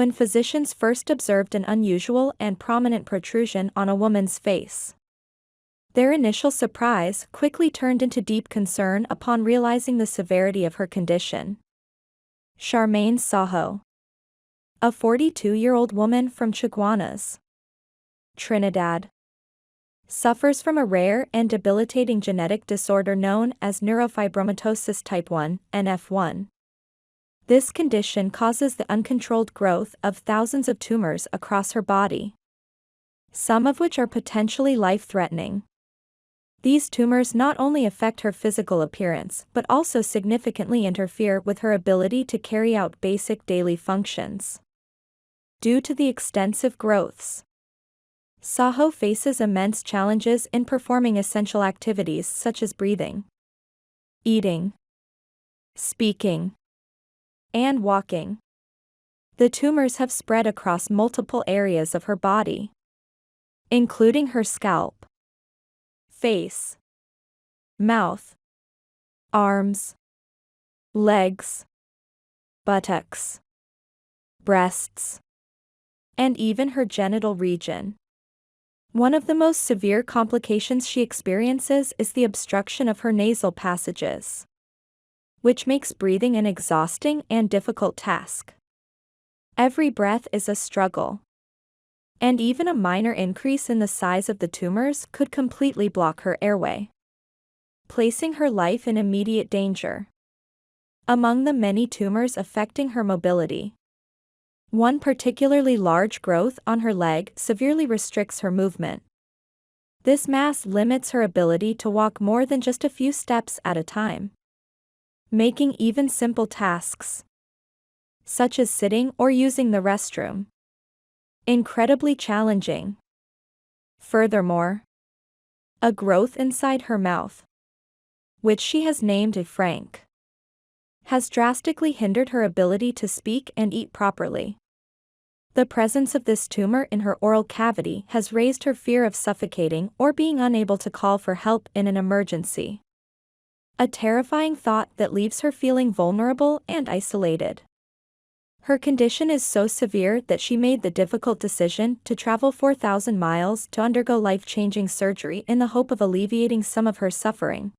when physicians first observed an unusual and prominent protrusion on a woman's face. Their initial surprise quickly turned into deep concern upon realizing the severity of her condition. Charmaine Saho, a 42-year-old woman from Chaguanas, Trinidad, suffers from a rare and debilitating genetic disorder known as neurofibromatosis type 1, NF1. This condition causes the uncontrolled growth of thousands of tumors across her body, some of which are potentially life-threatening. These tumors not only affect her physical appearance but also significantly interfere with her ability to carry out basic daily functions. Due to the extensive growths, Saho faces immense challenges in performing essential activities such as breathing, eating, speaking, and walking. The tumors have spread across multiple areas of her body, including her scalp, face, mouth, arms, legs, buttocks, breasts, and even her genital region. One of the most severe complications she experiences is the obstruction of her nasal passages, which makes breathing an exhausting and difficult task. Every breath is a struggle, and even a minor increase in the size of the tumors could completely block her airway, placing her life in immediate danger. Among the many tumors affecting her mobility, one particularly large growth on her leg severely restricts her movement. This mass limits her ability to walk more than just a few steps at a time, making even simple tasks, such as sitting or using the restroom, incredibly challenging. Furthermore, a growth inside her mouth, which she has named a Frank, has drastically hindered her ability to speak and eat properly. The presence of this tumor in her oral cavity has raised her fear of suffocating or being unable to call for help in an emergency. A terrifying thought that leaves her feeling vulnerable and isolated. Her condition is so severe that she made the difficult decision to travel 4,000 miles to undergo life-changing surgery in the hope of alleviating some of her suffering.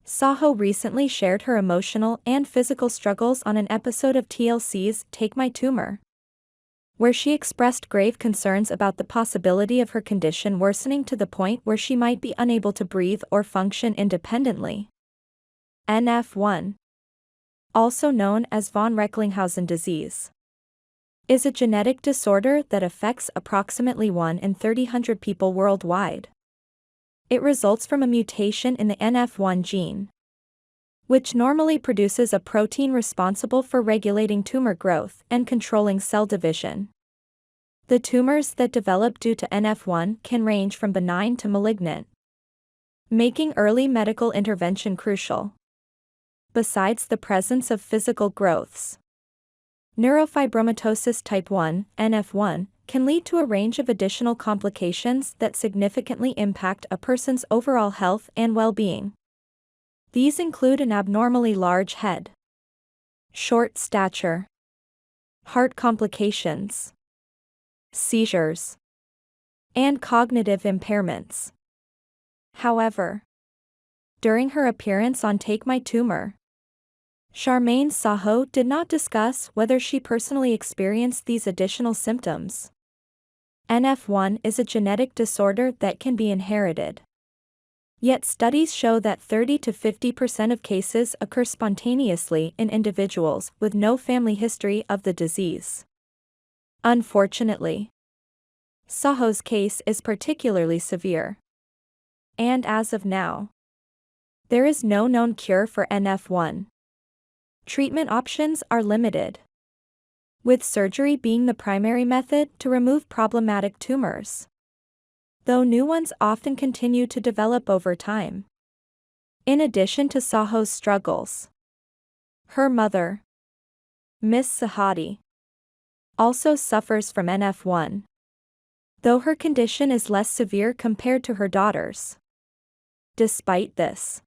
Saho recently shared her emotional and physical struggles on an episode of TLC's Take My Tumor, where she expressed grave concerns about the possibility of her condition worsening to the point where she might be unable to breathe or function independently. NF1, also known as von Recklinghausen disease, is a genetic disorder that affects approximately 1 in 300 people worldwide. It results from a mutation in the NF1 gene, which normally produces a protein responsible for regulating tumor growth and controlling cell division. The tumors that develop due to NF1 can range from benign to malignant, making early medical intervention crucial. Besides the presence of physical growths, neurofibromatosis type 1, NF1, can lead to a range of additional complications that significantly impact a person's overall health and well-being. These include an abnormally large head, short stature, heart complications, seizures, and cognitive impairments. However, during her appearance on Take My Tumor, Charmaine Saho did not discuss whether she personally experienced these additional symptoms. NF1 is a genetic disorder that can be inherited. Yet studies show that 30 to 50% of cases occur spontaneously in individuals with no family history of the disease. Unfortunately, Saho's case is particularly severe. And as of now, there is no known cure for NF1. Treatment options are limited, with surgery being the primary method to remove problematic tumors, though new ones often continue to develop over time. In addition to Saho's struggles, her mother, Miss Sahadi, also suffers from NF1, though her condition is less severe compared to her daughter's. Despite this,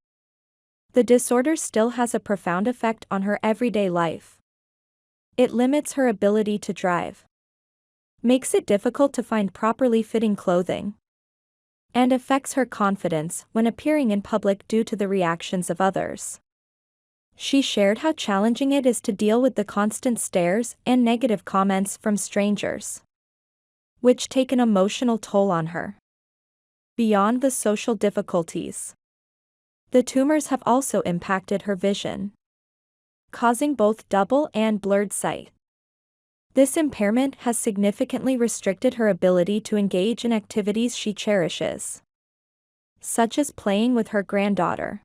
the disorder still has a profound effect on her everyday life. It limits her ability to drive, makes it difficult to find properly fitting clothing, and affects her confidence when appearing in public due to the reactions of others. She shared how challenging it is to deal with the constant stares and negative comments from strangers, which take an emotional toll on her. Beyond the social difficulties, the tumors have also impacted her vision, causing both double and blurred sight. This impairment has significantly restricted her ability to engage in activities she cherishes, such as playing with her granddaughter.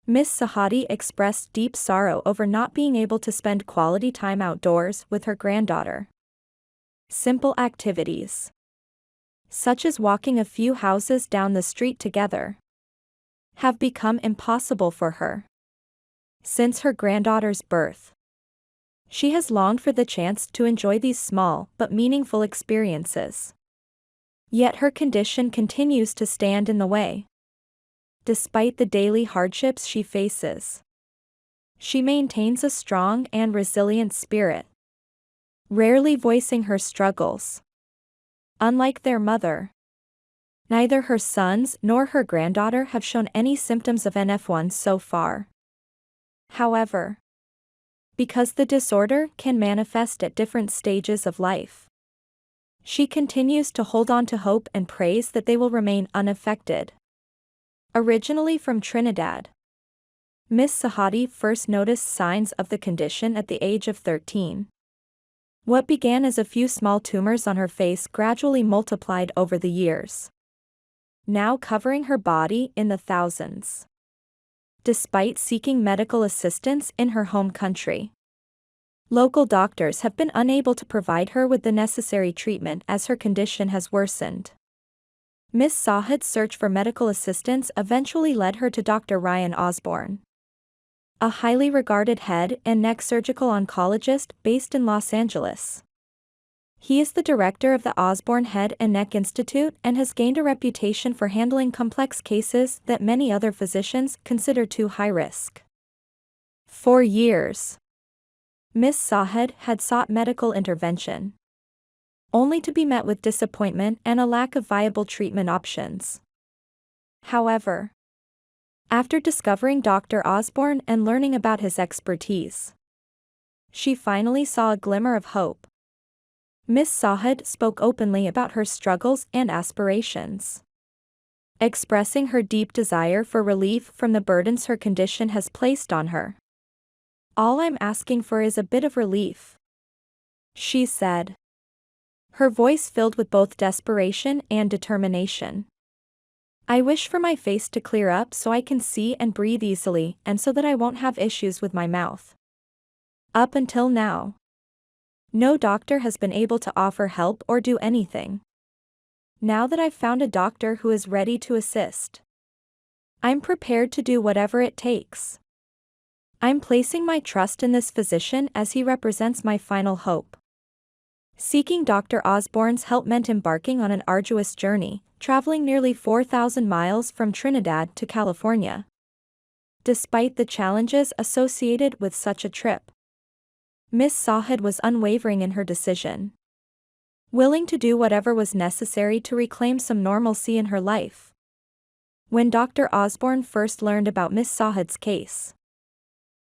Miss Sahadi expressed deep sorrow over not being able to spend quality time outdoors with her granddaughter. Simple activities, such as walking a few houses down the street together, have become impossible for her. Since her granddaughter's birth, she has longed for the chance to enjoy these small but meaningful experiences. Yet her condition continues to stand in the way. Despite the daily hardships she faces, she maintains a strong and resilient spirit, rarely voicing her struggles. Unlike their mother, neither her sons nor her granddaughter have shown any symptoms of NF1 so far. However, because the disorder can manifest at different stages of life, she continues to hold on to hope and prays that they will remain unaffected. Originally from Trinidad, Miss Sahadi first noticed signs of the condition at the age of 13. What began as a few small tumors on her face gradually multiplied over the years, now covering her body in the thousands. Despite seeking medical assistance in her home country, local doctors have been unable to provide her with the necessary treatment as her condition has worsened. Miss Sahad's search for medical assistance eventually led her to Dr. Ryan Osborne, a highly regarded head and neck surgical oncologist based in Los Angeles. He is the director of the Osborne Head and Neck Institute and has gained a reputation for handling complex cases that many other physicians consider too high risk. For years, Miss Sahad had sought medical intervention, only to be met with disappointment and a lack of viable treatment options. However, after discovering Dr. Osborne and learning about his expertise, she finally saw a glimmer of hope. Miss Sahad spoke openly about her struggles and aspirations, expressing her deep desire for relief from the burdens her condition has placed on her. "All I'm asking for is a bit of relief," she said, her voice filled with both desperation and determination. "I wish for my face to clear up so I can see and breathe easily and so that I won't have issues with my mouth. Up until now, no doctor has been able to offer help or do anything. Now that I've found a doctor who is ready to assist, I'm prepared to do whatever it takes. I'm placing my trust in this physician as he represents my final hope." Seeking Dr. Osborne's help meant embarking on an arduous journey, traveling nearly 4,000 miles from Trinidad to California. Despite the challenges associated with such a trip, Miss Sahad was unwavering in her decision, willing to do whatever was necessary to reclaim some normalcy in her life. When Dr. Osborne first learned about Miss Sahad's case,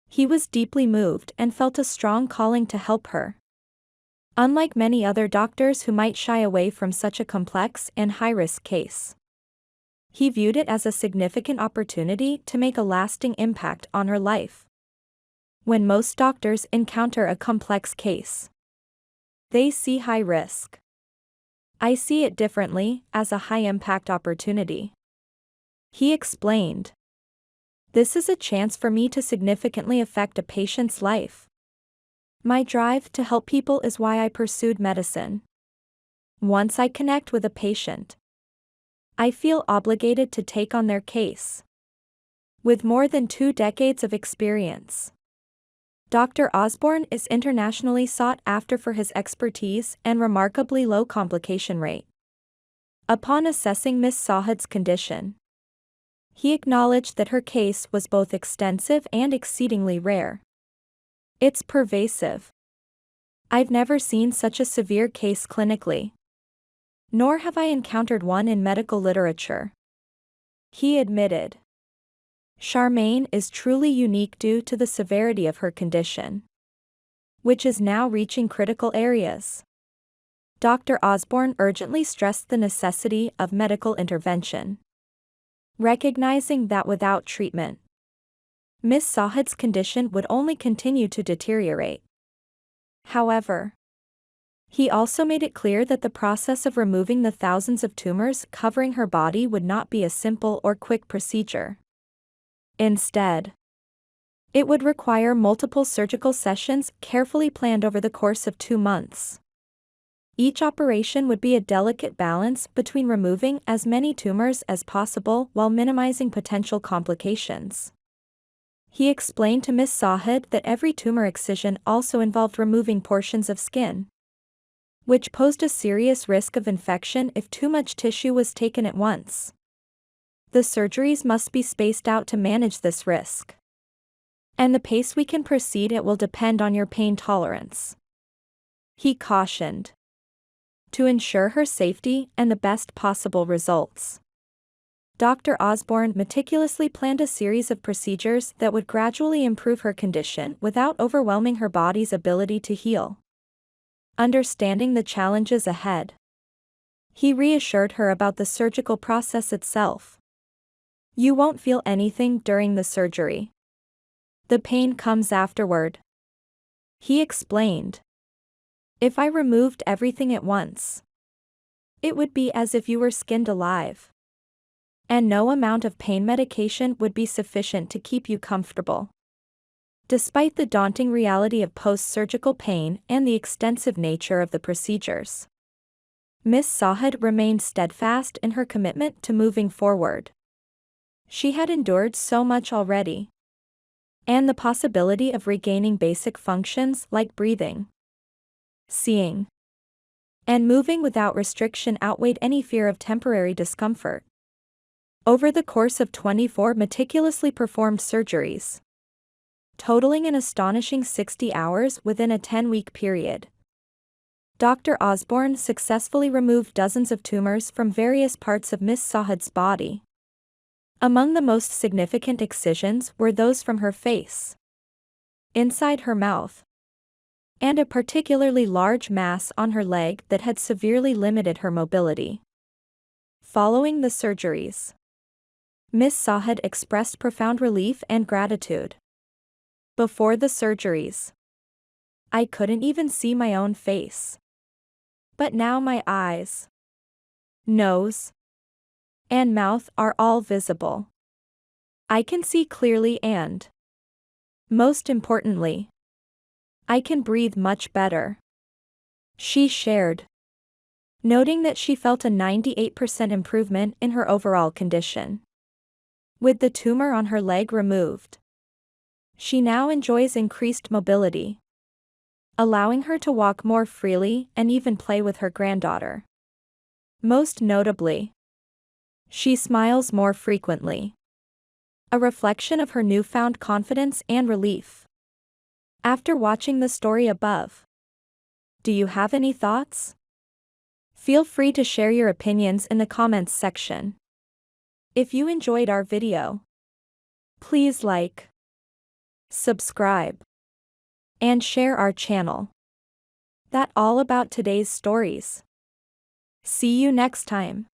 he was deeply moved and felt a strong calling to help her. Unlike many other doctors who might shy away from such a complex and high-risk case, he viewed it as a significant opportunity to make a lasting impact on her life. When most doctors encounter a complex case, they see high risk. I see it differently, as a high-impact opportunity, he explained. "This is a chance for me to significantly affect a patient's life. My drive to help people is why I pursued medicine. Once I connect with a patient, I feel obligated to take on their case." With more than 2 decades of experience, Dr. Osborne is internationally sought after for his expertise and remarkably low complication rate. Upon assessing Miss Sahad's condition, he acknowledged that her case was both extensive and exceedingly rare. "It's pervasive," I've never seen such a severe case clinically. Nor have I encountered one in medical literature. He admitted. Charmaine is truly unique due to the severity of her condition, which is now reaching critical areas. Dr. Osborne urgently stressed the necessity of medical intervention, recognizing that without treatment, Miss Sahad's condition would only continue to deteriorate. However, he also made it clear that the process of removing the thousands of tumors covering her body would not be a simple or quick procedure. Instead, it would require multiple surgical sessions carefully planned over the course of 2 months. Each operation would be a delicate balance between removing as many tumors as possible while minimizing potential complications. He explained to Miss Sahad that every tumor excision also involved removing portions of skin, which posed a serious risk of infection if too much tissue was taken at once. The surgeries must be spaced out to manage this risk, and the pace we can proceed at will depend on your pain tolerance, he cautioned, to ensure her safety and the best possible results. Dr. Osborne meticulously planned a series of procedures that would gradually improve her condition without overwhelming her body's ability to heal. Understanding the challenges ahead, he reassured her about the surgical process itself. You won't feel anything during the surgery. The pain comes afterward, he explained. If I removed everything at once, it would be as if you were skinned alive, and no amount of pain medication would be sufficient to keep you comfortable. Despite the daunting reality of post-surgical pain and the extensive nature of the procedures, Miss Sahad remained steadfast in her commitment to moving forward. She had endured so much already, and the possibility of regaining basic functions like breathing, seeing, and moving without restriction outweighed any fear of temporary discomfort. Over the course of 24 meticulously performed surgeries, totaling an astonishing 60 hours within a 10-week period, Dr. Osborne successfully removed dozens of tumors from various parts of Miss Sahad's body. Among the most significant excisions were those from her face, inside her mouth, and a particularly large mass on her leg that had severely limited her mobility. Following the surgeries, Miss Sahad expressed profound relief and gratitude. Before the surgeries, I couldn't even see my own face. But now my eyes, nose, and mouth are all visible. I can see clearly and, most importantly, I can breathe much better, she shared, noting that she felt a 98% improvement in her overall condition. With the tumor on her leg removed, she now enjoys increased mobility, allowing her to walk more freely and even play with her granddaughter. Most notably, she smiles more frequently, a reflection of her newfound confidence and relief. After watching the story above, do you have any thoughts? Feel free to share your opinions in the comments section. If you enjoyed our video, please like, subscribe, and share our channel. That's all about today's stories. See you next time.